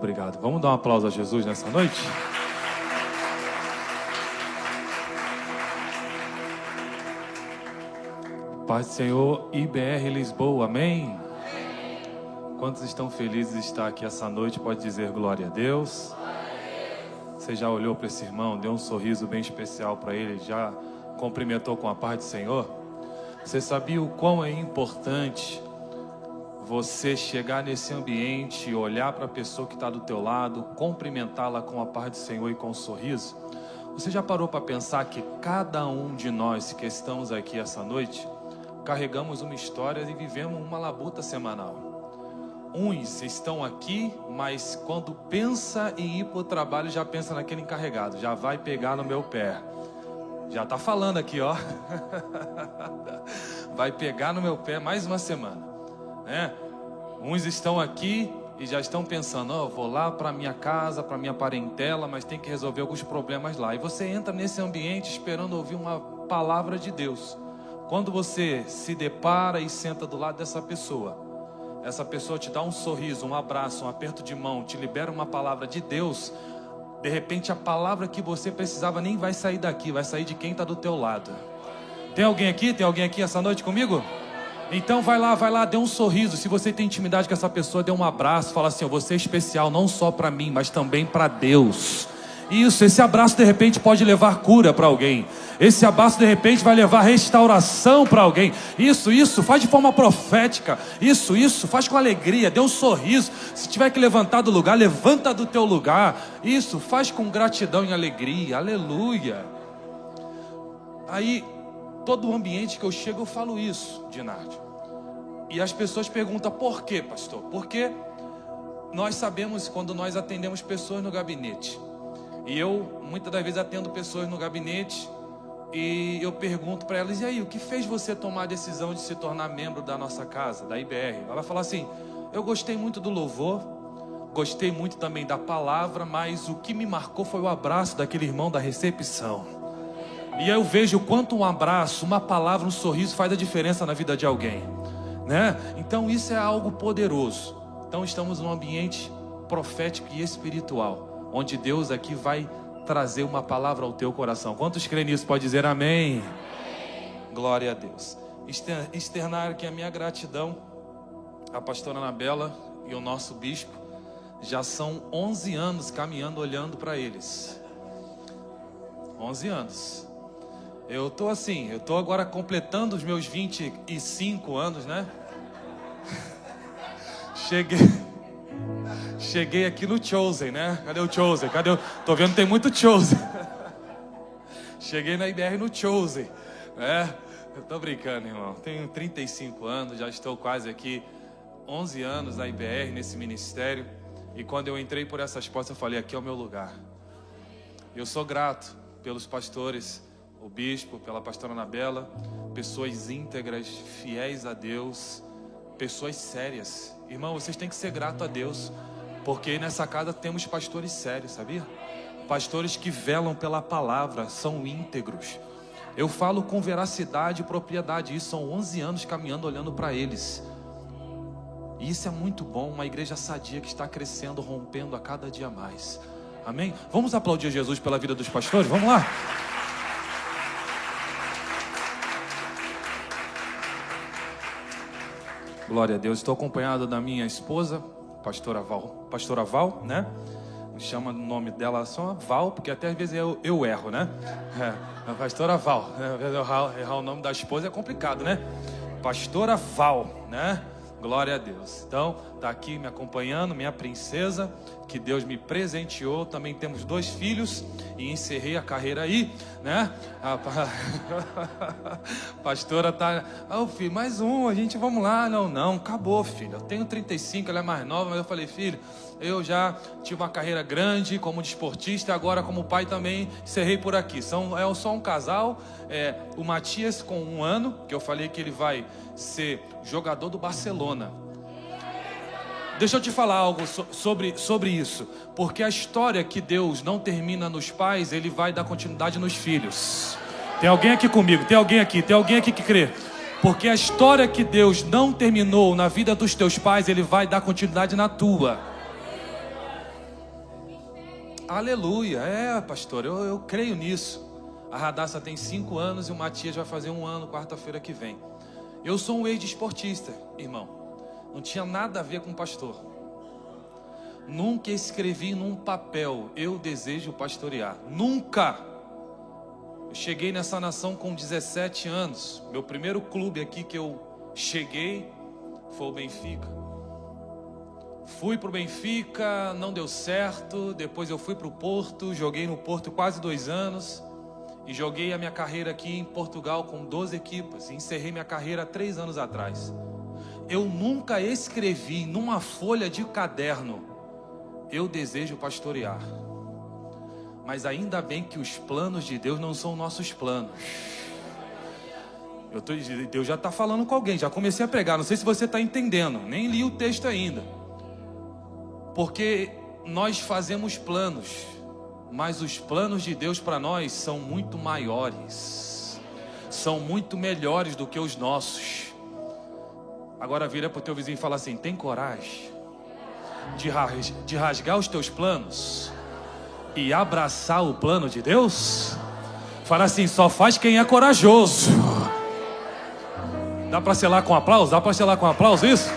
Obrigado. Vamos dar um aplauso a Jesus nessa noite? Paz do Senhor, IBR Lisboa, amém? Quantos estão felizes de estar aqui essa noite? Pode dizer glória a Deus. Você já olhou para esse irmão, deu um sorriso bem especial para ele, já cumprimentou com a paz do Senhor? Você sabia o quão é importante você chegar nesse ambiente, olhar para a pessoa que está do teu lado, cumprimentá-la com a paz do Senhor e com um sorriso? Você já parou para pensar que cada um de nós que estamos aqui essa noite, carregamos uma história e vivemos uma labuta semanal? Uns estão aqui, mas quando pensa em ir para o trabalho, já pensa naquele encarregado, já vai pegar no meu pé. Já está falando aqui, ó. Vai pegar no meu pé mais uma semana, né? Uns estão aqui e já estão pensando, ó, vou lá para minha casa, para minha parentela, mas tem que resolver alguns problemas lá. E você entra nesse ambiente esperando ouvir uma palavra de Deus. Quando você se depara e senta do lado dessa pessoa, essa pessoa te dá um sorriso, um abraço, um aperto de mão, te libera uma palavra de Deus. De repente a palavra que você precisava nem vai sair daqui, vai sair de quem está do teu lado. Tem alguém aqui? Tem alguém aqui essa noite comigo? Então vai lá, dê um sorriso. Se você tem intimidade com essa pessoa, dê um abraço. Fala assim, você é especial não só para mim, mas também para Deus. Isso, esse abraço de repente pode levar cura para alguém. Esse abraço de repente vai levar restauração para alguém. Isso, faz de forma profética. Isso, faz com alegria, dê um sorriso. Se tiver que levantar do lugar, levanta do teu lugar. Isso, faz com gratidão e alegria. Aleluia. Aí, todo o ambiente que eu chego eu falo isso, Dinardi. E as pessoas perguntam, por quê, pastor? Porque nós sabemos quando nós atendemos pessoas no gabinete. E eu, muitas das vezes, atendo pessoas no gabinete e eu pergunto para elas, e aí, o que fez você tomar a decisão de se tornar membro da nossa casa, da IBR? Ela vai falar assim, eu gostei muito do louvor, gostei muito também da palavra, mas o que me marcou foi o abraço daquele irmão da recepção. E aí eu vejo o quanto um abraço, uma palavra, um sorriso faz a diferença na vida de alguém, né? Então isso é algo poderoso. Então estamos num ambiente profético e espiritual, onde Deus aqui vai trazer uma palavra ao teu coração. Quantos creem nisso? Pode dizer amém? Glória a Deus. Externar aqui a minha gratidão à pastora Anabela e ao nosso bispo. Já são 11 anos caminhando, olhando para eles. 11 anos. Eu tô agora completando os meus 25 anos, né? Cheguei aqui no Chosen, né? Cadê o Chosen? Tô vendo que tem muito Chosen. Cheguei na IBR no Chosen, né? Eu tô brincando, irmão. Tenho 35 anos, já estou quase aqui 11 anos na IBR, nesse ministério. E quando eu entrei por essas portas, eu falei, aqui é o meu lugar. Eu sou grato pelos pastores, o bispo, pela pastora Anabela, pessoas íntegras, fiéis a Deus, pessoas sérias. Irmão, vocês têm que ser gratos a Deus, porque nessa casa temos pastores sérios, sabia? Pastores que velam pela palavra, são íntegros. Eu falo com veracidade e propriedade, isso são 11 anos caminhando, olhando para eles. E isso é muito bom, uma igreja sadia que está crescendo, rompendo a cada dia mais. Amém? Vamos aplaudir Jesus pela vida dos pastores? Vamos lá! Glória a Deus. Estou acompanhado da minha esposa, pastora Val, né? Me chama o nome dela só Val, porque até às vezes eu erro, né? A pastora Val. Errar o nome da esposa é complicado, né? Pastora Val, né? Glória a Deus. Então, está aqui me acompanhando, minha princesa, que Deus me presenteou. Também temos 2 filhos e encerrei a carreira aí, né? A pastora tá, filho, mais um, a gente vamos lá. Não, acabou, filho. Eu tenho 35, ela é mais nova, mas eu falei, filho, eu já tive uma carreira grande como desportista, agora como pai também encerrei por aqui. É só um casal, o Matias com 1 ano, que eu falei que ele vai ser jogador do Barcelona. Deixa eu te falar algo sobre isso, porque a história que Deus não termina nos pais, Ele vai dar continuidade nos filhos. Tem alguém aqui comigo? Tem alguém aqui que crê? Porque a história que Deus não terminou na vida dos teus pais, Ele vai dar continuidade na tua. Aleluia. Pastor, eu creio nisso. A Radassa tem 5 anos e o Matias vai fazer 1 ano quarta-feira que vem. Eu sou um ex-desportista, irmão. Não tinha nada a ver com pastor. Nunca escrevi num papel: eu desejo pastorear. Nunca. Eu cheguei nessa nação com 17 anos. Meu primeiro clube aqui que eu cheguei foi o Benfica. Fui pro Benfica, não deu certo. Depois eu fui pro Porto, joguei no Porto quase 2 anos. E joguei a minha carreira aqui em Portugal com 12 equipas. E encerrei minha carreira 3 anos atrás. Eu nunca escrevi numa folha de caderno: eu desejo pastorear. Mas ainda bem que os planos de Deus não são nossos planos. Deus já está falando com alguém. Já comecei a pregar, não sei se você está entendendo. Nem li o texto ainda. Porque nós fazemos planos, mas os planos de Deus para nós são muito maiores, são muito melhores do que os nossos. Agora vira para o teu vizinho e fala assim: tem coragem de rasgar os teus planos e abraçar o plano de Deus? Fala assim: só faz quem é corajoso. Dá para selar com aplauso? Dá para selar com aplauso isso?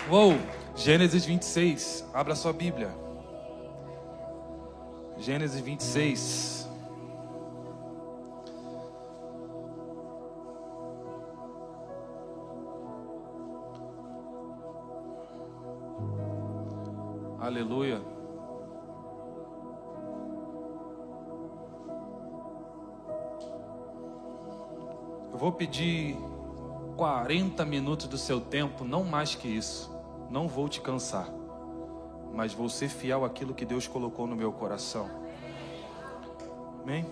Uou, Gênesis 26, abra sua Bíblia. Gênesis 26. Aleluia. Eu vou pedir 40 minutos do seu tempo, não mais que isso. Não vou te cansar, mas vou ser fiel àquilo que Deus colocou no meu coração. Amém?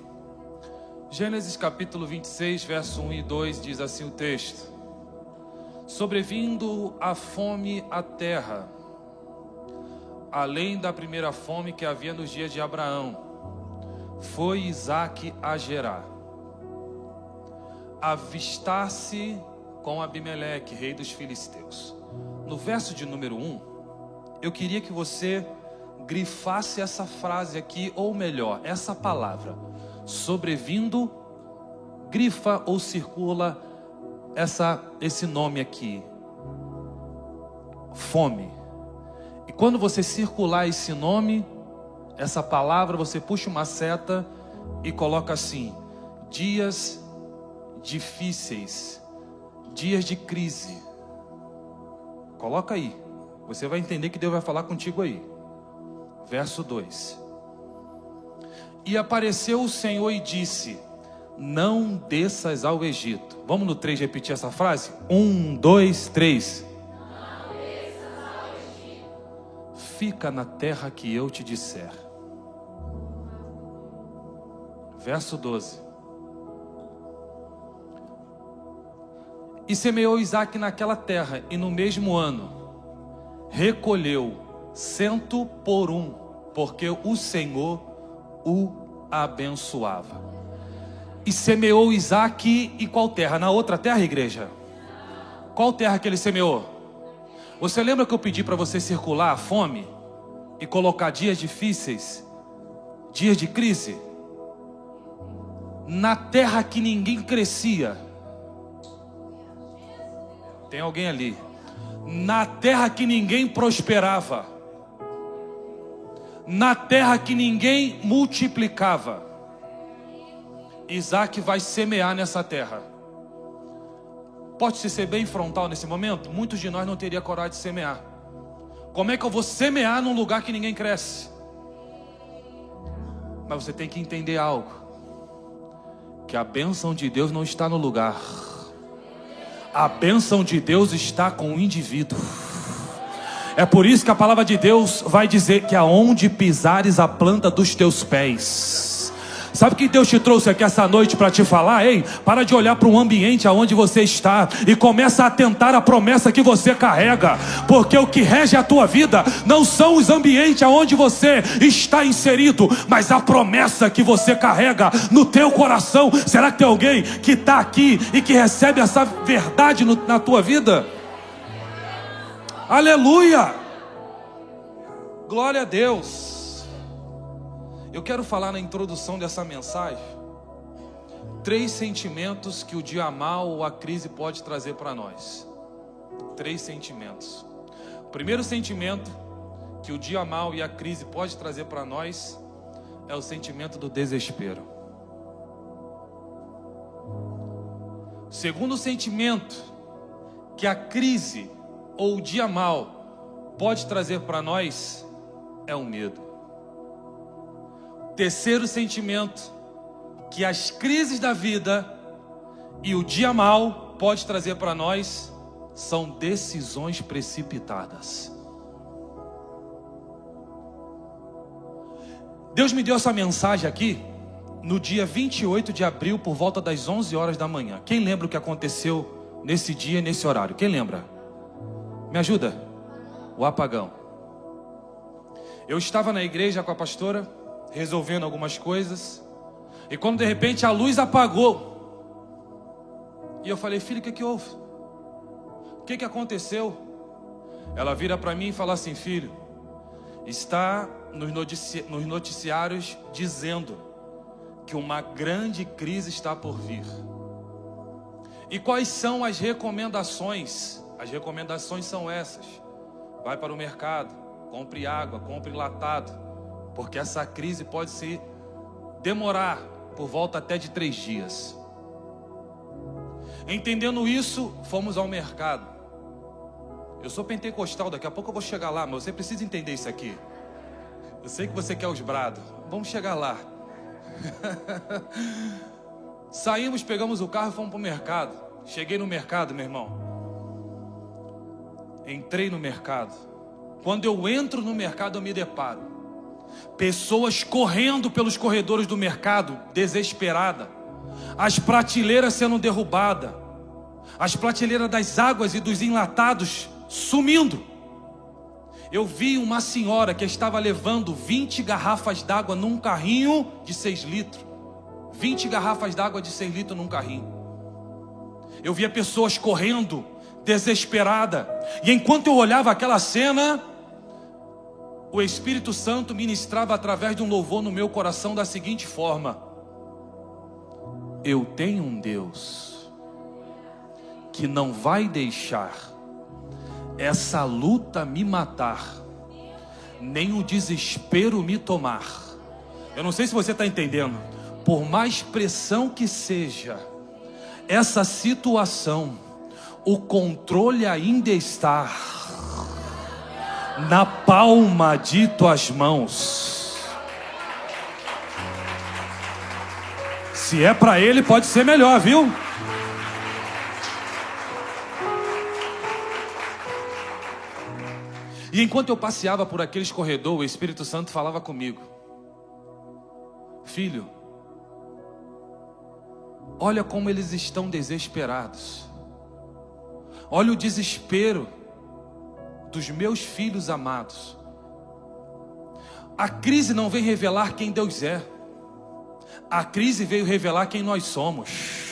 Gênesis capítulo 26, verso 1 e 2 diz assim o texto: sobrevindo a fome à terra, além da primeira fome que havia nos dias de Abraão, foi Isaque a Gerar, avistar-se com Abimeleque, rei dos filisteus. No verso de número 1, eu queria que você grifasse essa frase aqui, ou melhor, essa palavra, sobrevindo, grifa ou circula esse nome aqui, fome. E quando você circular esse nome, essa palavra, você puxa uma seta e coloca assim: dias difíceis, dias de crise. Coloca aí, você vai entender que Deus vai falar contigo aí. Verso 2: e apareceu o Senhor e disse: não desças ao Egito. Vamos no 3 repetir essa frase? 1, 2, 3. Não desças ao Egito. Fica na terra que eu te disser. Verso 12: e semeou Isaque naquela terra, e no mesmo ano recolheu 100 por 1, porque o Senhor o abençoava. E semeou Isaque e qual terra? Na outra terra, igreja? Qual terra que ele semeou? Você lembra que eu pedi para você circular a fome e colocar dias difíceis, dias de crise? Na terra que ninguém crescia. Tem alguém ali? Na terra que ninguém prosperava, na terra que ninguém multiplicava, Isaque vai semear nessa terra. Pode ser bem frontal nesse momento? Muitos de nós não teriam coragem de semear. Como é que eu vou semear num lugar que ninguém cresce? Mas você tem que entender algo: que a bênção de Deus não está no lugar. A bênção de Deus está com o indivíduo. É por isso que a palavra de Deus vai dizer que aonde pisares a planta dos teus pés. Sabe o que Deus te trouxe aqui essa noite para te falar? Ei, para de olhar para um ambiente aonde você está e começa a atentar a promessa que você carrega. Porque o que rege a tua vida não são os ambientes aonde você está inserido, mas a promessa que você carrega no teu coração. Será que tem alguém que está aqui e que recebe essa verdade na tua vida? Aleluia! Glória a Deus. Eu quero falar na introdução dessa mensagem 3 sentimentos que o dia mau ou a crise pode trazer para nós. 3 sentimentos. O primeiro sentimento que o dia mau e a crise pode trazer para nós é o sentimento do desespero. O segundo sentimento que a crise ou o dia mau pode trazer para nós é o medo. Terceiro sentimento que as crises da vida e o dia mau pode trazer para nós são decisões precipitadas. Deus me deu essa mensagem aqui no dia 28 de abril por volta das 11 horas da manhã. Quem lembra o que aconteceu nesse dia e nesse horário? Quem lembra? Me ajuda? O apagão. Eu estava na igreja com a pastora, resolvendo algumas coisas, e quando de repente a luz apagou, e eu falei: filho, o que houve? O que aconteceu? Ela vira para mim e fala assim: filho, está nos noticiários dizendo que uma grande crise está por vir. E quais são as recomendações? As recomendações são essas: vai para o mercado, compre água, compre enlatado, porque essa crise pode se demorar por volta até de 3 dias. Entendendo isso, fomos ao mercado. Eu sou pentecostal, daqui a pouco eu vou chegar lá, mas você precisa entender isso aqui. Eu sei que você quer os brados, vamos chegar lá. Saímos, pegamos o carro e fomos para o mercado. Cheguei no mercado, meu irmão. Entrei no mercado. Quando eu entro no mercado, eu me deparo pessoas correndo pelos corredores do mercado, desesperada. As prateleiras sendo derrubadas, as prateleiras das águas e dos enlatados sumindo. Eu vi uma senhora que estava levando 20 garrafas d'água num carrinho de 6 litros. 20 garrafas d'água de 6 litros num carrinho. Eu via pessoas correndo, desesperada. E enquanto eu olhava aquela cena, o Espírito Santo ministrava através de um louvor no meu coração da seguinte forma: eu tenho um Deus que não vai deixar essa luta me matar, nem o desespero me tomar. Eu não sei se você está entendendo. Por mais pressão que seja essa situação, o controle ainda está na palma de tuas mãos. Se é para ele, pode ser melhor, viu? E enquanto eu passeava por aqueles corredores, o Espírito Santo falava comigo: filho, olha como eles estão desesperados. Olha o desespero dos meus filhos amados. A crise não vem revelar quem Deus é. A crise veio revelar quem nós somos.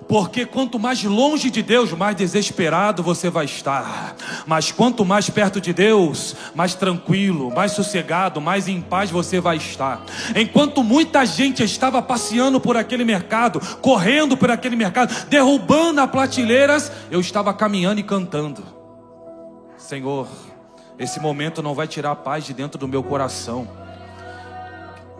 Porque quanto mais longe de Deus, mais desesperado você vai estar. Mas quanto mais perto de Deus, mais tranquilo, mais sossegado, mais em paz você vai estar. Enquanto muita gente estava passeando por aquele mercado, correndo por aquele mercado, derrubando as prateleiras, eu estava caminhando e cantando: Senhor, esse momento não vai tirar a paz de dentro do meu coração.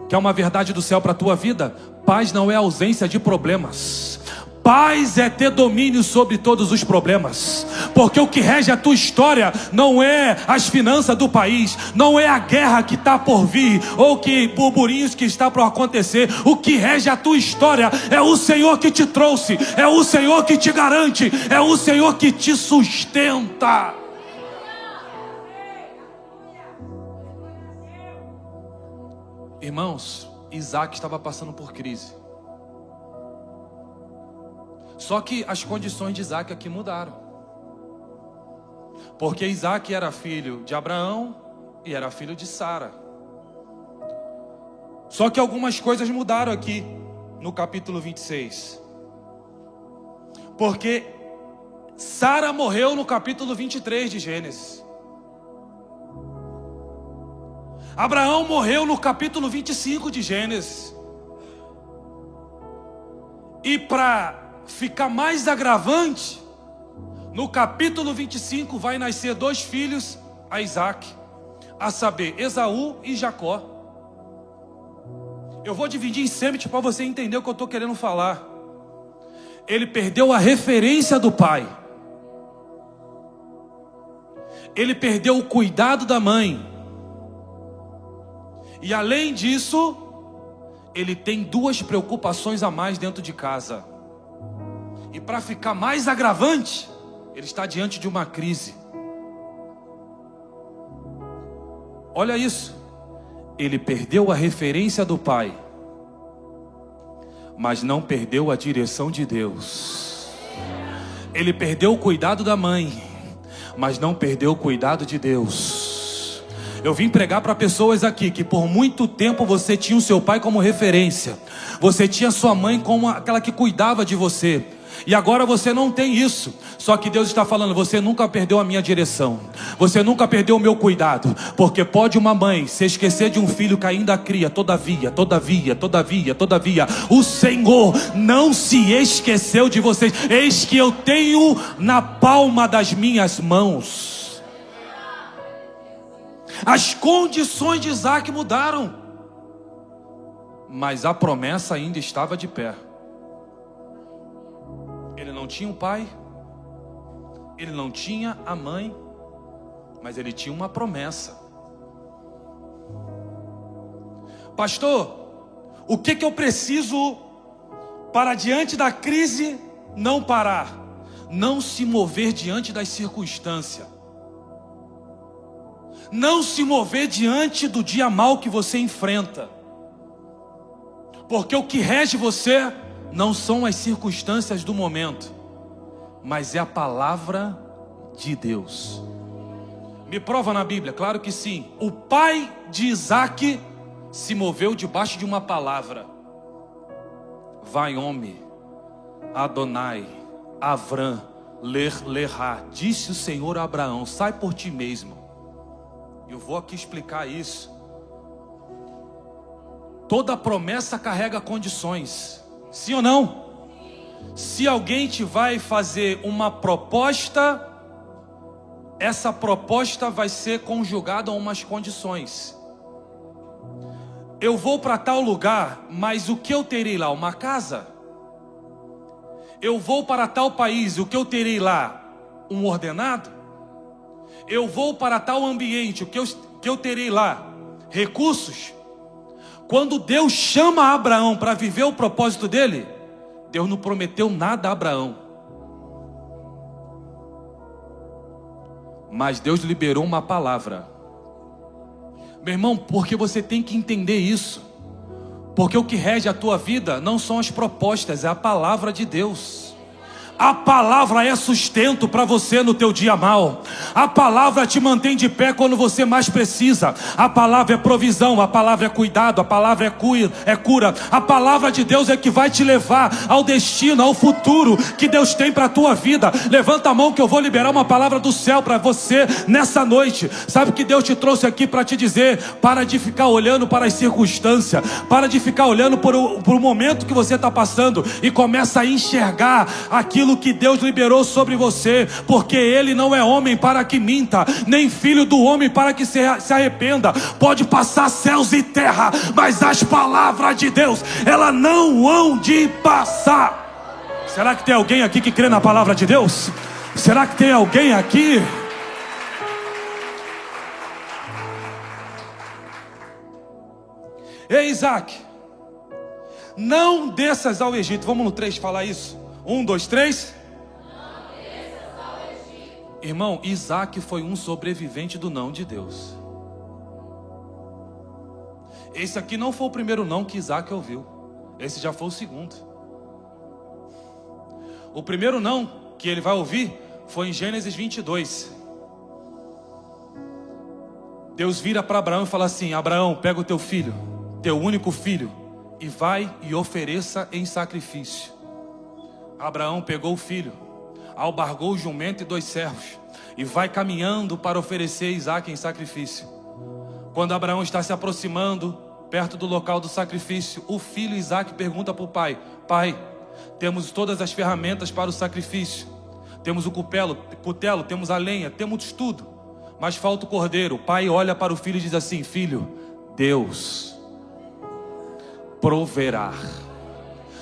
Quer uma verdade do céu para a tua vida? Paz não é ausência de problemas. Paz é ter domínio sobre todos os problemas. Porque o que rege a tua história não é as finanças do país, não é a guerra que está por vir, ou que burburinhos que está por acontecer. O que rege a tua história é o Senhor que te trouxe, é o Senhor que te garante, é o Senhor que te sustenta. Irmãos, Isaac estava passando por crise. Só que as condições de Isaac aqui mudaram. Porque Isaac era filho de Abraão e era filho de Sara. Só que algumas coisas mudaram aqui no capítulo 26. Porque Sara morreu no capítulo 23 de Gênesis. Abraão morreu no capítulo 25 de Gênesis. E para ficar mais agravante, no capítulo 25 vai nascer 2 filhos a Isaac, a saber, Esaú e Jacó. Eu vou dividir em sêmite para você entender o que eu estou querendo falar. Ele perdeu a referência do pai. Ele perdeu o cuidado da mãe. E além disso, ele tem 2 preocupações a mais dentro de casa. E para ficar mais agravante, ele está diante de uma crise. Olha isso. Ele perdeu a referência do pai, mas não perdeu a direção de Deus. Ele perdeu o cuidado da mãe, mas não perdeu o cuidado de Deus. Eu vim pregar para pessoas aqui que por muito tempo você tinha o seu pai como referência. Você tinha sua mãe como aquela que cuidava de você. E agora você não tem isso. Só que Deus está falando, você nunca perdeu a minha direção. Você nunca perdeu o meu cuidado. Porque pode uma mãe se esquecer de um filho que ainda cria. Todavia, o Senhor não se esqueceu de vocês. Eis que eu tenho na palma das minhas mãos. As condições de Isaac mudaram, mas a promessa ainda estava de pé. Ele não tinha um pai, ele não tinha a mãe, mas ele tinha uma promessa. Pastor, o que eu preciso para diante da crise não parar? Não se mover diante das circunstâncias. Não se mover diante do dia mau que você enfrenta. Porque o que rege você não são as circunstâncias do momento, mas é a palavra de Deus. Me prova na Bíblia, claro que sim. O pai de Isaac se moveu debaixo de uma palavra. Vai, homem, Adonai, Avram, Lerá, disse o Senhor a Abraão, sai por ti mesmo. Eu vou aqui explicar isso. Toda promessa carrega condições. Sim ou não? Se alguém te vai fazer uma proposta, essa proposta vai ser conjugada a umas condições. Eu vou para tal lugar, mas o que eu terei lá? Uma casa? Eu vou para tal país, o que eu terei lá? Um ordenado? Eu vou para tal ambiente, o que eu terei lá? Recursos? Quando Deus chama Abraão para viver o propósito dele, Deus não prometeu nada a Abraão, mas Deus liberou uma palavra. Meu irmão, porque você tem que entender isso. Porque o que rege a tua vida não são as propostas, é a palavra de Deus. A palavra é sustento para você no teu dia mau. A palavra te mantém de pé quando você mais precisa. A palavra é provisão, a palavra é cuidado, a palavra é cura. A palavra de Deus é que vai te levar ao destino, ao futuro que Deus tem para a tua vida. Levanta a mão que eu vou liberar uma palavra do céu para você nessa noite. Sabe que Deus te trouxe aqui para te dizer, para de ficar olhando para as circunstâncias, para de ficar olhando para o momento que você está passando e começa a enxergar aquilo que Deus liberou sobre você, porque Ele não é homem para que minta, nem filho do homem para que se arrependa. Pode passar céus e terra, mas as palavras de Deus, elas não hão de passar. Será que tem alguém aqui que crê na palavra de Deus? Será que tem alguém aqui? Ei, Isaac, não desças ao Egito. Vamos no 3 falar isso? 1, 2, 3. Irmão, Isaac foi um sobrevivente do não de Deus. Esse aqui não foi o primeiro não que Isaac ouviu. Esse já foi o segundo. O primeiro não que ele vai ouvir foi em Gênesis 22. Deus vira para Abraão e fala assim: Abraão, pega o teu filho, teu único filho, e vai e ofereça em sacrifício. Abraão pegou o filho. albargou o jumento e 2 servos, e vai caminhando para oferecer Isaque em sacrifício. Quando Abraão está se aproximando, perto do local do sacrifício, o filho Isaque pergunta para o pai: pai, temos todas as ferramentas para o sacrifício, temos o cutelo, temos a lenha, temos tudo, mas falta o cordeiro. O pai olha para o filho e diz assim: filho, Deus proverá.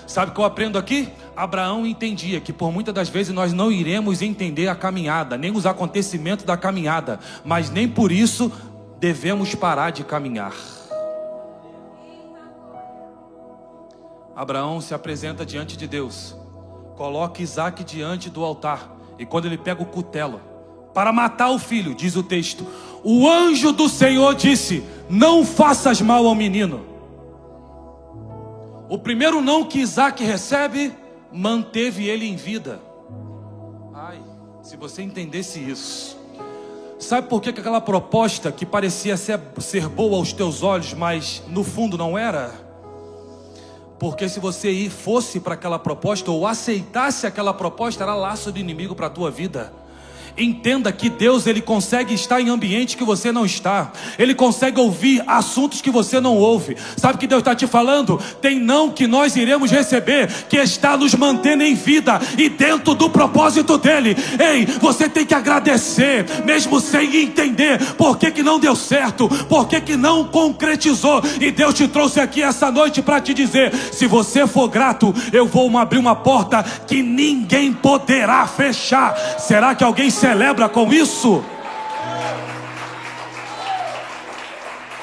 Sabe o que eu aprendo aqui? Abraão entendia que por muitas das vezes nós não iremos entender a caminhada, nem os acontecimentos da caminhada, mas nem por isso devemos parar de caminhar. Abraão se apresenta diante de Deus, coloca Isaque diante do altar, e quando ele pega o cutelo para matar o filho, diz o texto: o anjo do Senhor disse: não faças mal ao menino. O primeiro não que Isaque recebe, manteve ele em vida. Ai, se você entendesse isso. Sabe por que aquela proposta que parecia ser boa aos teus olhos, mas no fundo não era? Porque se você fosse para aquela proposta, ou aceitasse aquela proposta, era laço do inimigo para a tua vida. Entenda que Deus, Ele consegue estar em ambiente que você não está. Ele consegue ouvir assuntos que você não ouve. Sabe o que Deus está te falando? Tem não que nós iremos receber, que está nos mantendo em vida e dentro do propósito dEle. Ei, você tem que agradecer, mesmo sem entender por que não deu certo, por que não concretizou. E Deus te trouxe aqui essa noite para te dizer: se você for grato, eu vou abrir uma porta que ninguém poderá fechar. Será que alguém celebra com isso?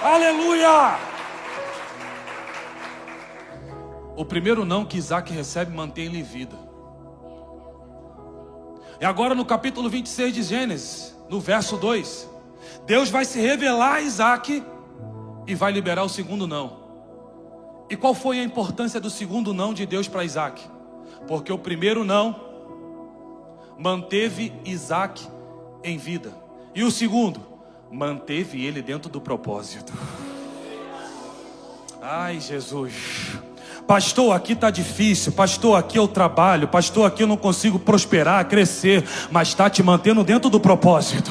Aleluia! O primeiro não que Isaque recebe, mantém ele em vida. E agora no capítulo 26 de Gênesis, no verso 2, Deus vai se revelar a Isaque e vai liberar o segundo não. E qual foi a importância do segundo não de Deus para Isaque? Porque o primeiro não manteve Isaque em vida, e o segundo manteve ele dentro do propósito. Ai, Jesus. Pastor, aqui está difícil. Pastor, aqui eu trabalho. Pastor, aqui eu não consigo prosperar, crescer. Mas está te mantendo dentro do propósito.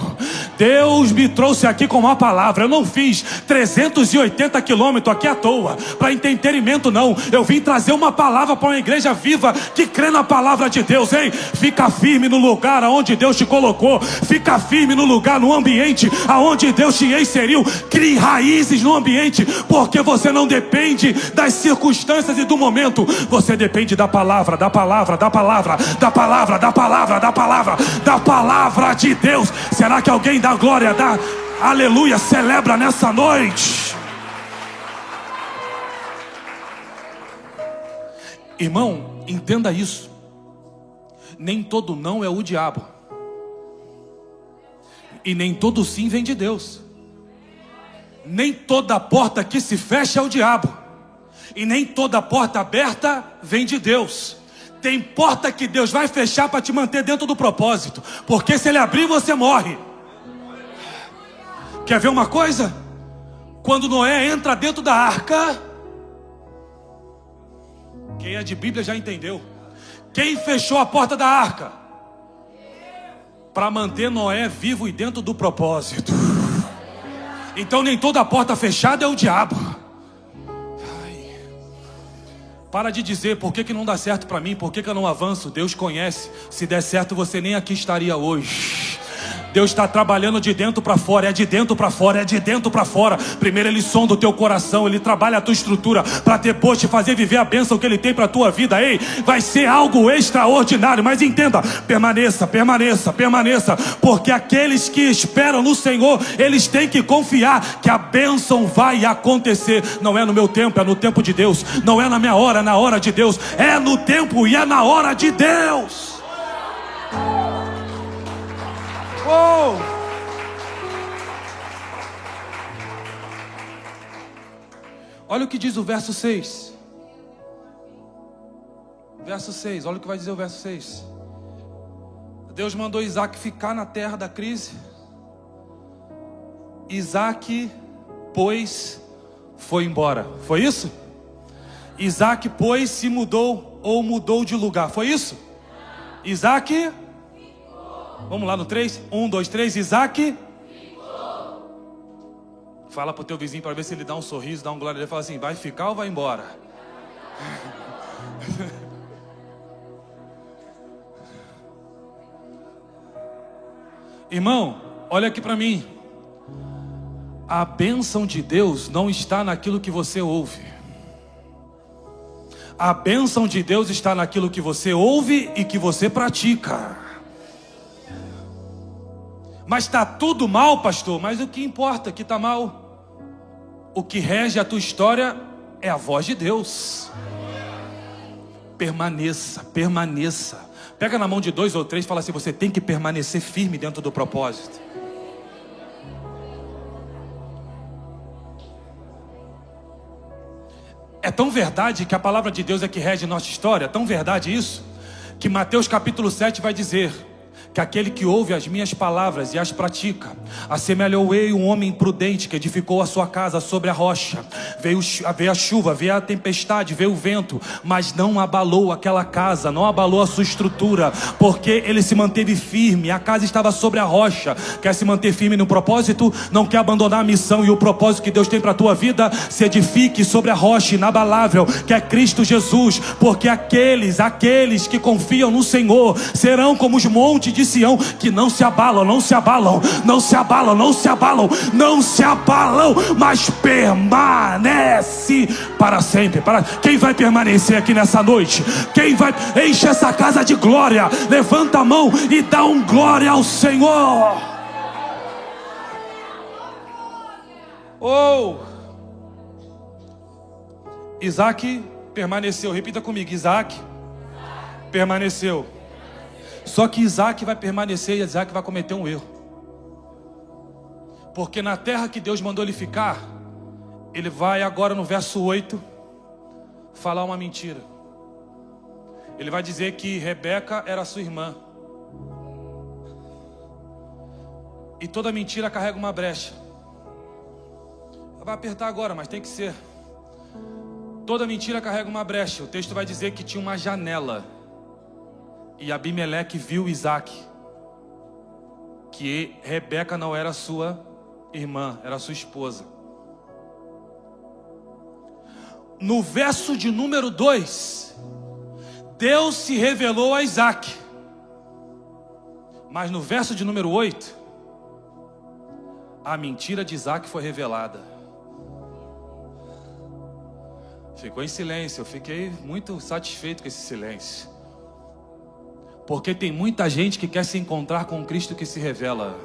Deus me trouxe aqui com uma palavra. Eu não fiz 380 quilômetros aqui à toa, para entretenimento não. Eu vim trazer uma palavra para uma igreja viva, que crê na palavra de Deus, hein? Fica firme no lugar aonde Deus te colocou. Fica firme no lugar, no ambiente aonde Deus te inseriu. Crie raízes no ambiente, porque você não depende das circunstâncias e do momento. Você depende da palavra, da palavra, da palavra, da palavra, da palavra, da palavra, da palavra de Deus. Será que alguém dá glória, dá aleluia, celebra nessa noite? Irmão, entenda isso. Nem todo não é o diabo, e nem todo sim vem de Deus. Nem toda porta que se fecha é o diabo, e nem toda porta aberta vem de Deus. Tem porta que Deus vai fechar para te manter dentro do propósito, porque se Ele abrir, você morre. Quer ver uma coisa? Quando Noé entra dentro da arca, quem é de Bíblia já entendeu. Quem fechou a porta da arca? Para manter Noé vivo e dentro do propósito. Então nem toda porta fechada é o diabo. Ai. Para de dizer: por que não dá certo para mim? Por que eu não avanço? Deus conhece. Se der certo, você nem aqui estaria hoje. Deus está trabalhando de dentro para fora. É de dentro para fora, é de dentro para fora. Primeiro Ele sonda o teu coração, Ele trabalha a tua estrutura, para depois te fazer viver a bênção que Ele tem para a tua vida. Ei, vai ser algo extraordinário. Mas entenda, permaneça, permaneça, permaneça, porque aqueles que esperam no Senhor, eles têm que confiar que a bênção vai acontecer. Não é no meu tempo, é no tempo de Deus. Não é na minha hora, é na hora de Deus. É no tempo e é na hora de Deus. Oh! Olha o que diz o verso 6. Verso 6, olha o que vai dizer o verso 6. Deus mandou Isaque ficar na terra da crise. Isaque, pois, foi embora. Foi isso? Isaque, pois, se mudou ou mudou de lugar. Foi isso? Isaque Vamos lá no 3? 1, 2, 3, Isaac. Fala pro teu vizinho para ver se ele dá um sorriso, dá um glória a Deus. Fala assim, vai ficar ou vai embora? Irmão, olha aqui para mim. A bênção de Deus não está naquilo que você ouve. A bênção de Deus está naquilo que você ouve e que você pratica. Mas está tudo mal, pastor. Mas o que importa que está mal? O que rege a tua história é a voz de Deus. Permaneça, permaneça. Pega na mão de 2 ou 3 e fala assim, você tem que permanecer firme dentro do propósito. É tão verdade que a palavra de Deus é que rege nossa história. É tão verdade isso, que Mateus capítulo 7 vai dizer que aquele que ouve as minhas palavras e as pratica, assemelhou-ei um homem prudente que edificou a sua casa sobre a rocha. Veio a chuva, veio a tempestade, veio o vento, mas não abalou aquela casa, não abalou a sua estrutura, porque ele se manteve firme. A casa estava sobre a rocha. Quer se manter firme no propósito? Não quer abandonar a missão e o propósito que Deus tem para a tua vida? Se edifique sobre a rocha inabalável, que é Cristo Jesus, porque aqueles que confiam no Senhor serão como os montes de Sião, que não se abalam, não se abalam, não se abalam, não se abalam, não se abalam, mas permanece para sempre. Quem vai permanecer aqui nessa noite? Quem vai encher essa casa de glória? Levanta a mão e dá um glória ao Senhor. Oh! Isaac permaneceu. Repita comigo, Isaac permaneceu. Só que Isaac vai permanecer e Isaac vai cometer um erro. Porque na terra que Deus mandou ele ficar, ele vai agora no verso 8 falar uma mentira. Ele vai dizer que Rebeca era sua irmã. E toda mentira carrega uma brecha. Vai apertar agora, mas tem que ser. Toda mentira carrega uma brecha. O texto vai dizer que tinha uma janela. E Abimeleque viu Isaac, que Rebeca não era sua irmã, era sua esposa. No verso de número 2, Deus se revelou a Isaac. Mas no verso de número 8, a mentira de Isaac foi revelada. Ficou em silêncio, eu fiquei muito satisfeito com esse silêncio. Porque tem muita gente que quer se encontrar com Cristo que se revela,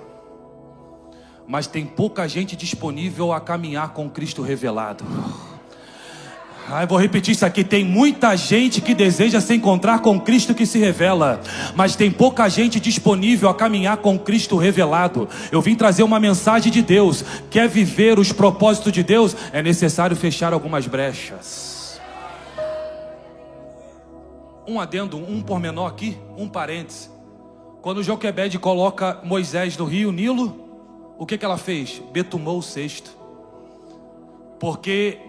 mas tem pouca gente disponível a caminhar com Cristo revelado. Eu vou repetir isso aqui. Tem muita gente que deseja se encontrar com Cristo que se revela, mas tem pouca gente disponível a caminhar com Cristo revelado. Eu vim trazer uma mensagem de Deus. Quer viver os propósitos de Deus? É necessário fechar algumas brechas. Um adendo, um pormenor aqui, um parêntese. Quando Joquebede coloca Moisés no rio Nilo, o que ela fez? Betumou o cesto. Porque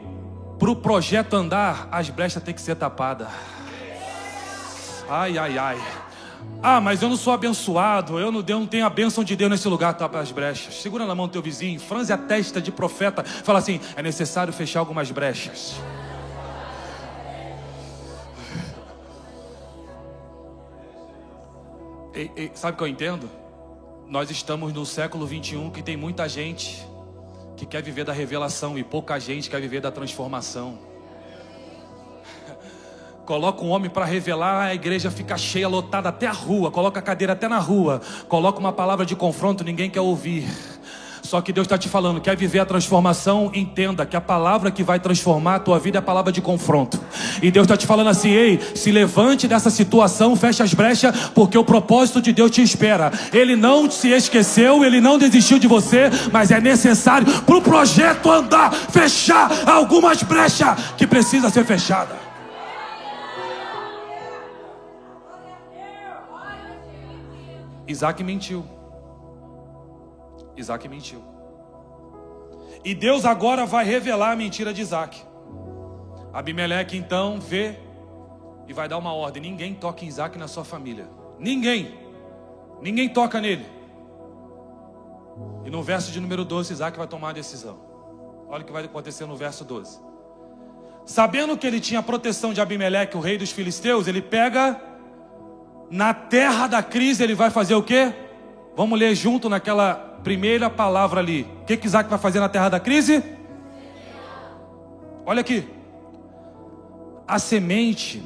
para o projeto andar, as brechas têm que ser tapadas. Ai, ai, ai. Ah, mas eu não sou abençoado, eu não tenho a bênção de Deus nesse lugar. Tapa as brechas. Segura na mão do teu vizinho, franze a testa de profeta. Fala assim, é necessário fechar algumas brechas. Sabe o que eu entendo? Nós estamos no século 21 que tem muita gente que quer viver da revelação e pouca gente quer viver da transformação. Coloca um homem para revelar, a igreja fica cheia, lotada até a rua. Coloca a cadeira até na rua. Coloca uma palavra de confronto, ninguém quer ouvir. Só que Deus está te falando, quer viver a transformação? Entenda que a palavra que vai transformar a tua vida é a palavra de confronto. E Deus está te falando assim, ei, se levante dessa situação, feche as brechas, porque o propósito de Deus te espera. Ele não se esqueceu, Ele não desistiu de você, mas é necessário para o projeto andar, fechar algumas brechas que precisa ser fechada. Isaac mentiu. Isaac mentiu. E Deus agora vai revelar a mentira de Isaac. Abimeleque então vê e vai dar uma ordem: ninguém toque em Isaac na sua família. Ninguém. Ninguém toca nele. E no verso de número 12, Isaac vai tomar a decisão. Olha o que vai acontecer no verso 12. Sabendo que ele tinha a proteção de Abimeleque, o rei dos filisteus, ele pega, na terra da crise, ele vai fazer o quê? Vamos ler junto naquela primeira palavra ali. O que Isaac vai fazer na terra da crise? Olha aqui. A semente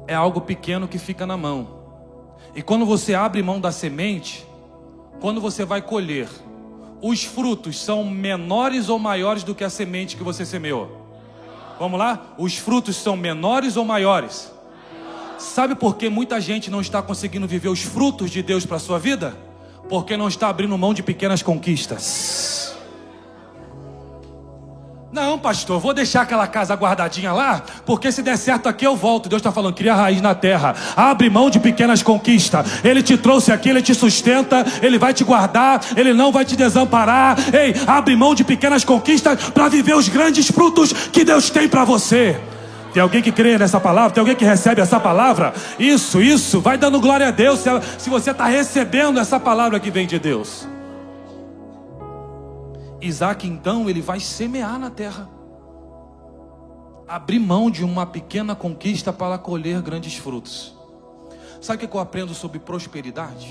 é algo pequeno que fica na mão. E quando você abre mão da semente, quando você vai colher, os frutos são menores ou maiores do que a semente que você semeou? Vamos lá? Os frutos são menores ou maiores? Sabe por que muita gente não está conseguindo viver os frutos de Deus para a sua vida? Porque não está abrindo mão de pequenas conquistas. Não, pastor, vou deixar aquela casa guardadinha lá, porque se der certo aqui eu volto. Deus está falando, cria raiz na terra. Abre mão de pequenas conquistas. Ele te trouxe aqui, Ele te sustenta, Ele vai te guardar, Ele não vai te desamparar. Ei, abre mão de pequenas conquistas para viver os grandes frutos que Deus tem para você. Tem alguém que crê nessa palavra? Tem alguém que recebe essa palavra? Isso, vai dando glória a Deus se você está recebendo essa palavra que vem de Deus. Isaac então, ele vai semear na terra. Abrir mão de uma pequena conquista para colher grandes frutos. Sabe o que eu aprendo sobre prosperidade?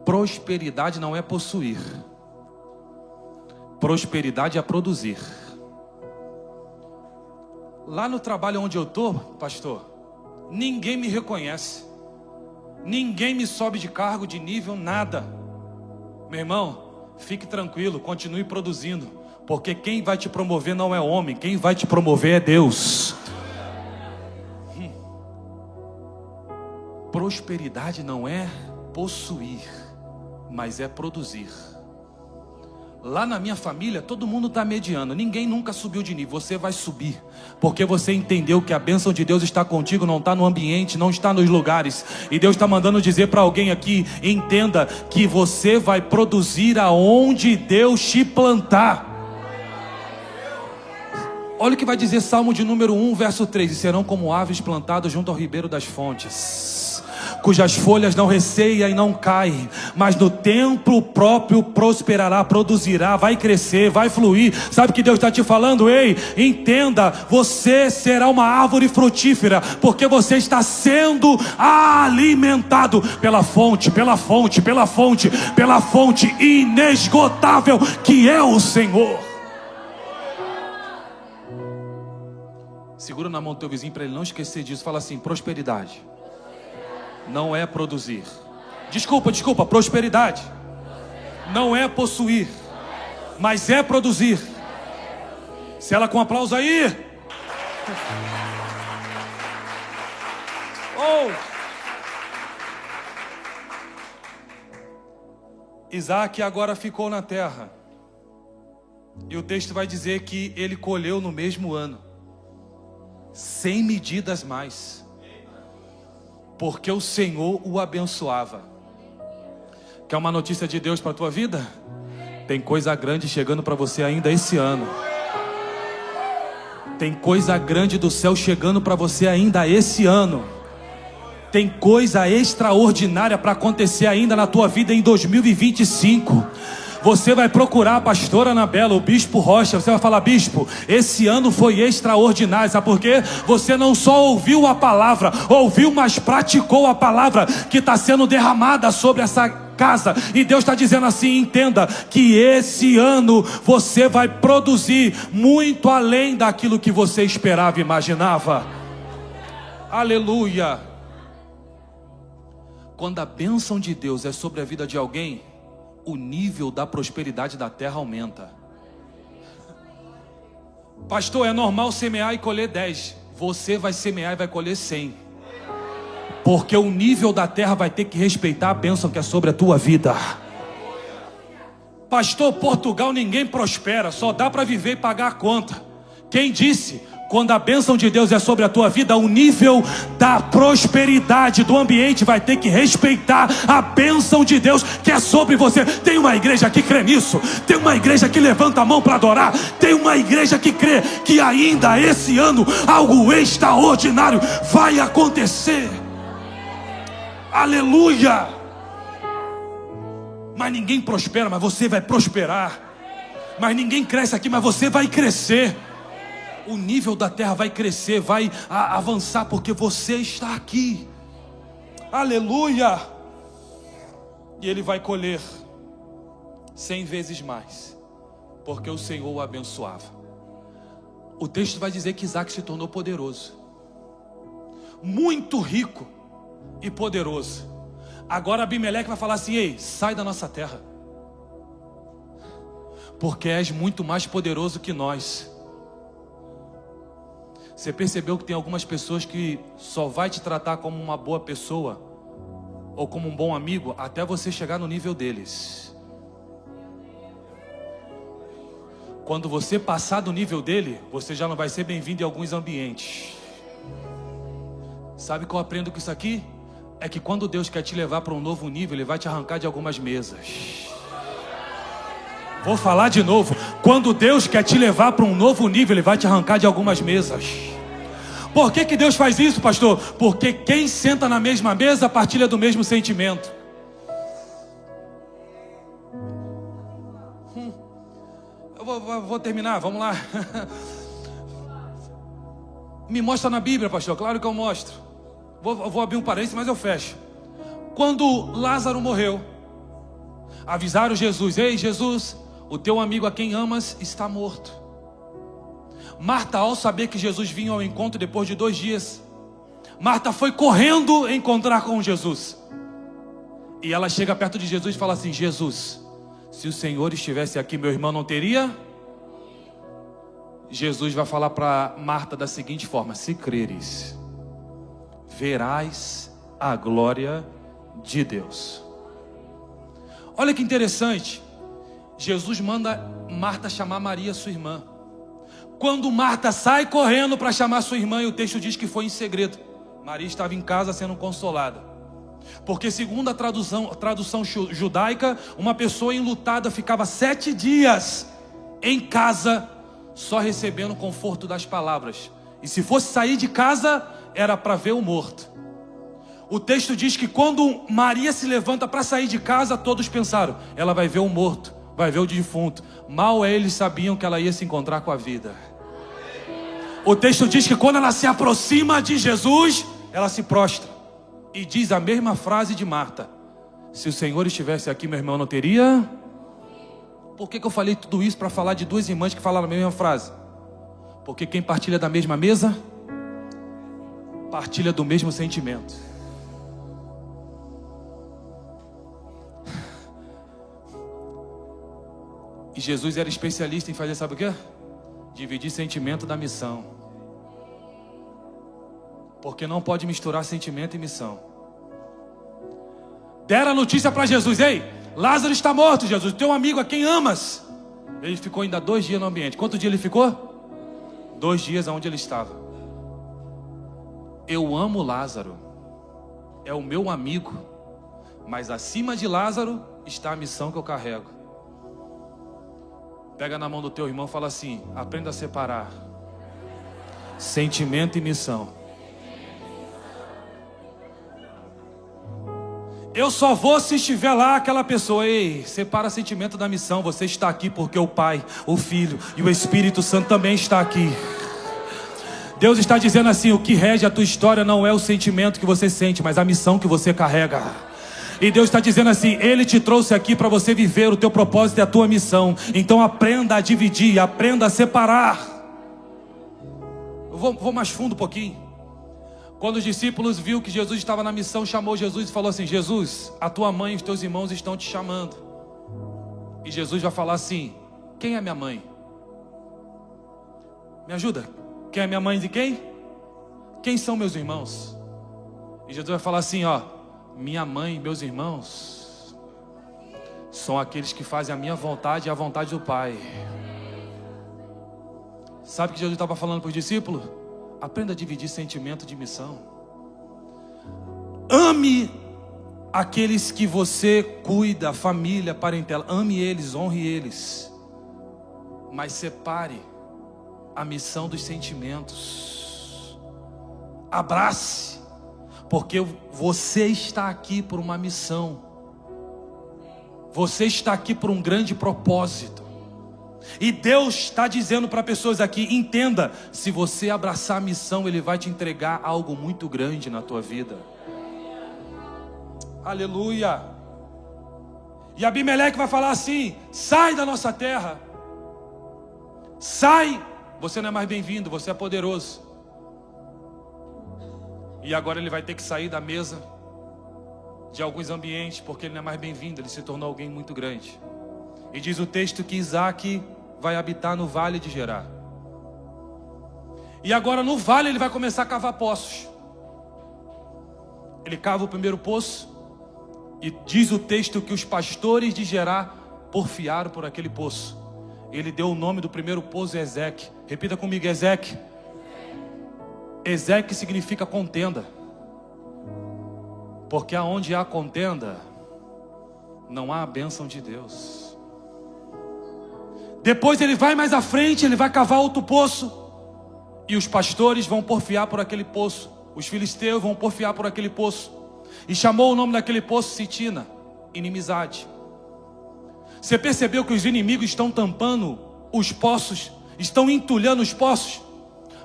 Prosperidade não é possuir. Prosperidade é produzir. Lá no trabalho onde eu estou, pastor, ninguém me reconhece. Ninguém me sobe de cargo, de nível, nada. Meu irmão, fique tranquilo, continue produzindo. Porque quem vai te promover não é homem, quem vai te promover é Deus. Prosperidade não é possuir, mas é produzir. Lá na minha família, todo mundo está mediano. Ninguém nunca subiu de nível. Você vai subir. Porque você entendeu que a bênção de Deus está contigo. Não está no ambiente, não está nos lugares. E Deus está mandando dizer para alguém aqui: entenda que você vai produzir aonde Deus te plantar. Olha o que vai dizer Salmo de número 1, verso 3. E serão como aves plantadas junto ao ribeiro das fontes, cujas folhas não receia e não caem, mas no tempo próprio prosperará, produzirá, vai crescer, vai fluir. Sabe o que Deus está te falando? Ei, entenda, você será uma árvore frutífera, porque você está sendo alimentado pela fonte inesgotável que é o Senhor. Segura na mão do teu vizinho para ele não esquecer disso. Fala assim: prosperidade não é produzir. Desculpa, prosperidade não é possuir, mas é produzir. Se ela com aplauso aí. Oh! Isaac agora ficou na terra. E o texto vai dizer que ele colheu no mesmo ano, sem medidas mais, porque o Senhor o abençoava. Quer uma notícia de Deus para a tua vida? Tem coisa grande chegando para você ainda esse ano. Tem coisa grande do céu chegando para você ainda esse ano. Tem coisa extraordinária para acontecer ainda na tua vida em 2025. Você vai procurar a pastora Anabela, o bispo Rocha. Você vai falar: bispo, esse ano foi extraordinário. Sabe por quê? Você não só ouviu a palavra, ouviu, mas praticou a palavra que está sendo derramada sobre essa casa. E Deus está dizendo assim: entenda que esse ano você vai produzir muito além daquilo que você esperava e imaginava. Aleluia. Quando a bênção de Deus é sobre a vida de alguém, o nível da prosperidade da terra aumenta. Pastor, é normal semear e colher 10. Você vai semear e vai colher 100. Porque o nível da terra vai ter que respeitar a bênção que é sobre a tua vida. Pastor, Portugal ninguém prospera, só dá para viver e pagar a conta. Quem disse? Quando a bênção de Deus é sobre a tua vida, o nível da prosperidade do ambiente vai ter que respeitar a bênção de Deus que é sobre você. Tem uma igreja que crê nisso? Tem uma igreja que levanta a mão para adorar? Tem uma igreja que crê que ainda esse ano algo extraordinário vai acontecer? Aleluia! Mas ninguém prospera, mas você vai prosperar. Mas ninguém cresce aqui, mas você vai crescer. O nível da terra vai crescer, vai avançar, porque você está aqui. Aleluia! E ele vai colher 100 vezes mais, porque o Senhor o abençoava. O texto vai dizer que Isaac se tornou poderoso, muito rico e poderoso. Agora Abimeleque vai falar assim: ei, sai da nossa terra, porque és muito mais poderoso que nós. Você percebeu que tem algumas pessoas que só vai te tratar como uma boa pessoa ou como um bom amigo até você chegar no nível deles. Quando você passar do nível dele, você já não vai ser bem-vindo em alguns ambientes. Sabe o que eu aprendo com isso aqui? É que quando Deus quer te levar para um novo nível, Ele vai te arrancar de algumas mesas. Vou falar de novo. Quando Deus quer te levar para um novo nível, Ele vai te arrancar de algumas mesas. Por que que Deus faz isso, pastor? Porque quem senta na mesma mesa partilha do mesmo sentimento. Eu vou terminar, vamos lá. Me mostra na Bíblia, pastor. Claro que eu mostro. Vou abrir um parênteses, mas eu fecho. Quando Lázaro morreu, avisaram Jesus: ei, Jesus, o teu amigo a quem amas está morto. Marta, ao saber que Jesus vinha ao encontro depois de 2 dias, Marta foi correndo encontrar com Jesus. E ela chega perto de Jesus e fala assim: Jesus, se o Senhor estivesse aqui, meu irmão não teria? Jesus vai falar para Marta da seguinte forma: se creres, verás a glória de Deus. Olha que interessante. Jesus manda Marta chamar Maria, sua irmã. Quando Marta sai correndo para chamar sua irmã, e o texto diz que foi em segredo, Maria estava em casa sendo consolada. Porque segundo a tradução judaica, uma pessoa enlutada ficava 7 dias em casa, só recebendo o conforto das palavras. E se fosse sair de casa, era para ver o morto. O texto diz que quando Maria se levanta para sair de casa, todos pensaram: ela vai ver o morto, vai ver o defunto. Mal eles sabiam que ela ia se encontrar com a vida. O texto diz que quando ela se aproxima de Jesus, ela se prostra e diz a mesma frase de Marta: se o Senhor estivesse aqui, meu irmão não teria. Por que eu falei tudo isso? Para falar de 2 irmãs que falaram a mesma frase. Porque quem partilha da mesma mesa, partilha do mesmo sentimento. E Jesus era especialista em fazer, sabe o quê? Dividir sentimento da missão. Porque não pode misturar sentimento e missão. Deram a notícia para Jesus: ei, Lázaro está morto, Jesus, teu amigo a quem amas. Ele ficou ainda 2 dias no ambiente. Quanto dia ele ficou? 2 dias aonde ele estava. Eu amo Lázaro, é o meu amigo, mas acima de Lázaro está a missão que eu carrego. Pega na mão do teu irmão e fala assim: aprenda a separar sentimento e missão. Eu só vou se estiver lá aquela pessoa. Ei, separa sentimento da missão. Você está aqui porque o Pai, o Filho e o Espírito Santo também está aqui. Deus está dizendo assim: o que rege a tua história não é o sentimento que você sente, mas a missão que você carrega. E Deus está dizendo assim: Ele te trouxe aqui para você viver o teu propósito e a tua missão. Então aprenda a dividir, aprenda a separar. Eu vou mais fundo um pouquinho. Quando os discípulos viram que Jesus estava na missão, chamou Jesus e falou assim: Jesus, a tua mãe e os teus irmãos estão te chamando. E Jesus vai falar assim: quem é minha mãe? Me ajuda. Quem é minha mãe de quem? Quem são meus irmãos? E Jesus vai falar assim: ó, minha mãe e meus irmãos são aqueles que fazem a minha vontade e a vontade do Pai. Sabe o que Jesus estava falando para os discípulos? Aprenda a dividir sentimento de missão. Ame aqueles que você cuida, família, parentela. Ame eles, honre eles. Mas separe a missão dos sentimentos. Abrace. Porque você está aqui por uma missão. Você está aqui por um grande propósito. E Deus está dizendo para pessoas aqui: entenda, se você abraçar a missão, Ele vai te entregar algo muito grande na tua vida. Aleluia. E Abimeleque vai falar assim: sai da nossa terra, sai, você não é mais bem-vindo, você é poderoso. E agora ele vai ter que sair da mesa de alguns ambientes, porque ele não é mais bem-vindo, ele se tornou alguém muito grande. E diz o texto que Isaac vai habitar no vale de Gerar. E agora no vale ele vai começar a cavar poços. Ele cava o primeiro poço, e diz o texto que os pastores de Gerar porfiaram por aquele poço. Ele deu o nome do primeiro poço Ezeque. Repita comigo: Ezeque. Ezeque significa contenda. Porque aonde há contenda, não há a bênção de Deus. Depois ele vai mais à frente, ele vai cavar outro poço, e os pastores vão porfiar por aquele poço. Os filisteus vão porfiar por aquele poço. E chamou o nome daquele poço Sitina, inimizade. Você percebeu que os inimigos estão tampando os poços, estão entulhando os poços?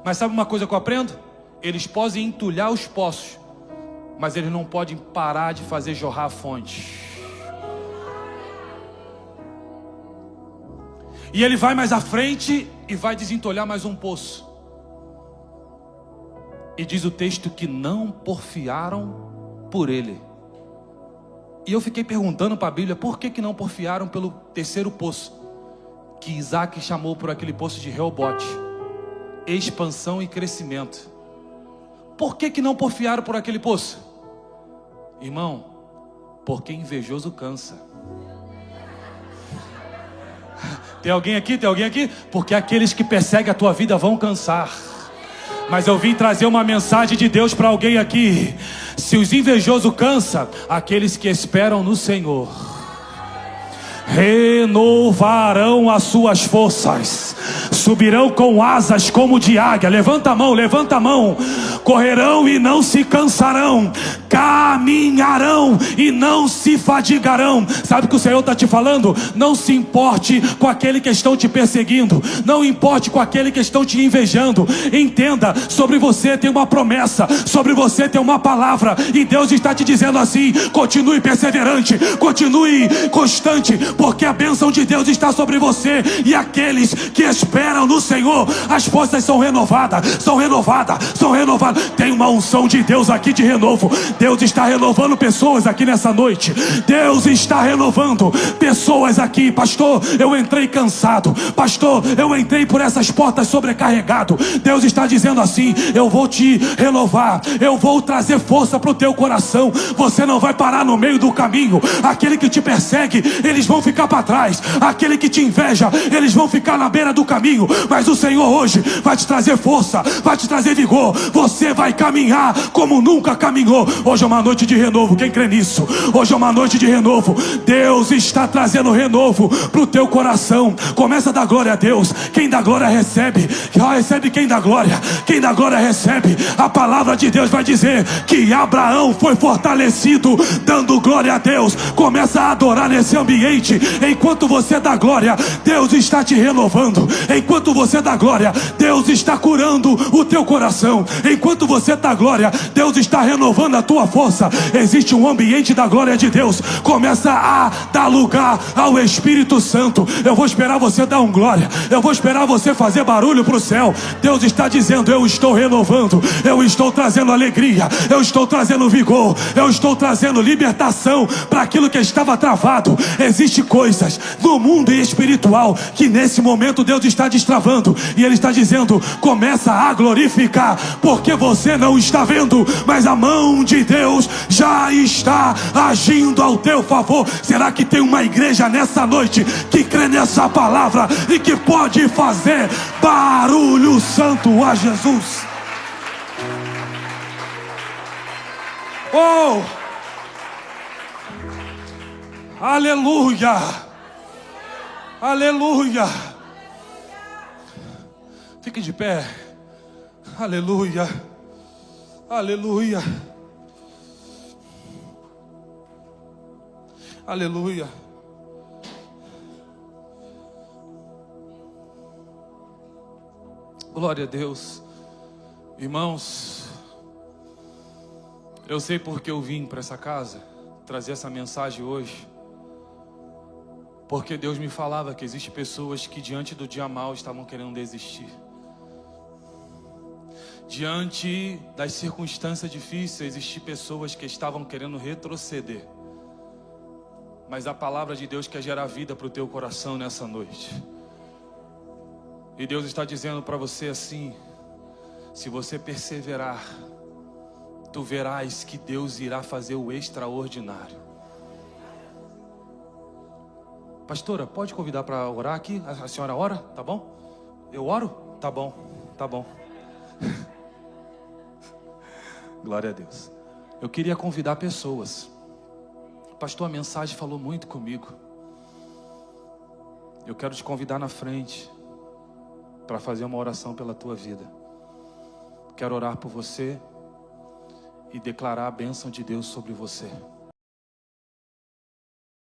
Mas sabe uma coisa que eu aprendo? Eles podem entulhar os poços, mas eles não podem parar de fazer jorrar a fonte. E ele vai mais à frente e vai desentulhar mais um poço. E diz o texto que não porfiaram por ele. E eu fiquei perguntando para a Bíblia, por que não porfiaram pelo terceiro poço? Que Isaac chamou por aquele poço de Reobote, expansão e crescimento. Por que não porfiaram por aquele poço? Irmão, porque invejoso cansa. Tem alguém aqui? Tem alguém aqui? Porque aqueles que perseguem a tua vida vão cansar. Mas eu vim trazer uma mensagem de Deus para alguém aqui. Se os invejosos cansam, aqueles que esperam no Senhor renovarão as suas forças, subirão com asas como de águia. Levanta a mão, levanta a mão. Correrão e não se cansarão, caminharão e não se fadigarão. Sabe o que o Senhor está te falando? Não se importe com aquele que estão te perseguindo, não importe com aquele que estão te invejando. Entenda, sobre você tem uma promessa, sobre você tem uma palavra, e Deus está te dizendo assim: continue perseverante, continue constante, porque a bênção de Deus está sobre você. E aqueles que esperam no Senhor, as forças são renovadas, são renovadas, são renovadas. Tem uma unção de Deus aqui de renovo. Deus está renovando pessoas aqui nessa noite. Deus está renovando pessoas aqui. Pastor, eu entrei cansado. Pastor, eu entrei por essas portas sobrecarregado. Deus está dizendo assim: eu vou te renovar, eu vou trazer força para o teu coração. Você não vai parar no meio do caminho. Aquele que te persegue, eles vão ficar para trás. Aquele que te inveja, eles vão ficar na beira do caminho. Mas o Senhor hoje vai te trazer força, vai te trazer vigor. Você vai caminhar como nunca caminhou. Hoje é uma noite de renovo. Quem crê nisso? Hoje é uma noite de renovo. Deus está trazendo renovo para o teu coração. Começa a dar glória a Deus. Quem dá glória recebe. Recebe quem dá glória. Quem dá glória recebe. A palavra de Deus vai dizer que Abraão foi fortalecido dando glória a Deus. Começa a adorar nesse ambiente. Enquanto você dá glória, Deus está te renovando. Enquanto você dá glória, Deus está curando o teu coração. Enquanto você dá glória, Deus está renovando a tua força. Existe um ambiente da glória de Deus. Começa a dar lugar ao Espírito Santo. Eu vou esperar você dar um glória. Eu vou esperar você fazer barulho para o céu. Deus está dizendo: eu estou renovando. Eu estou trazendo alegria. Eu estou trazendo vigor. Eu estou trazendo libertação para aquilo que estava travado. Existem coisas no mundo espiritual que nesse momento Deus está destravando. E Ele está dizendo: começa a glorificar, porque você não está vendo, mas a mão de Deus já está agindo ao teu favor. Será que tem uma igreja nessa noite que crê nessa palavra e que pode fazer barulho santo a Jesus? Oh! Aleluia! Aleluia! Fique de pé. Aleluia! Aleluia! Aleluia! Glória a Deus. Irmãos, eu sei porque eu vim para essa casa trazer essa mensagem hoje. Porque Deus me falava que existem pessoas que diante do dia mal estavam querendo desistir. Diante das circunstâncias difíceis, existem pessoas que estavam querendo retroceder. Mas a palavra de Deus quer gerar vida para o teu coração nessa noite. E Deus está dizendo para você assim: se você perseverar, tu verás que Deus irá fazer o extraordinário. Pastora, pode convidar para orar aqui? A senhora ora? Tá bom? Eu oro? Tá bom, tá bom. Glória a Deus. Eu queria convidar pessoas. Pastor, a mensagem falou muito comigo. Eu quero te convidar na frente para fazer uma oração pela tua vida. Quero orar por você e declarar a bênção de Deus sobre você.